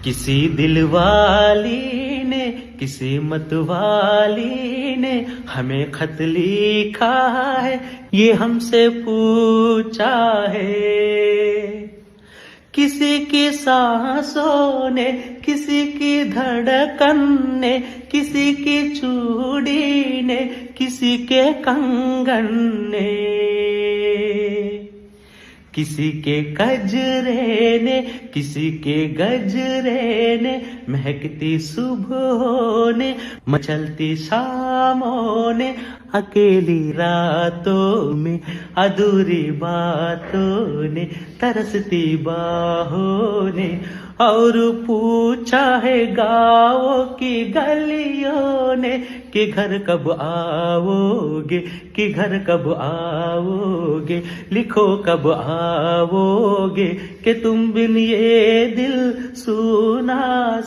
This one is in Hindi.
किसी दिल वाली ने किसी मत वाली ने हमें खत लिखा है, ये हमसे पूछा है। किसी की सांसों ने, किसी की धड़कन ने, किसी की चूड़ी ने, किसी के कंगन ने, किसी के गजरे ने, किसी के गजरे ने, महकती सुबहों ने, मचलती शामों ने, अकेली रातों में, अधूरी बातों ने, तरसती बाहों ने, और पूछा है गाँवों की गलियों ने कि घर कब आओगे, कि घर कब आओगे, लिखो कब आओगे, कि तुम बिन ये दिल सुना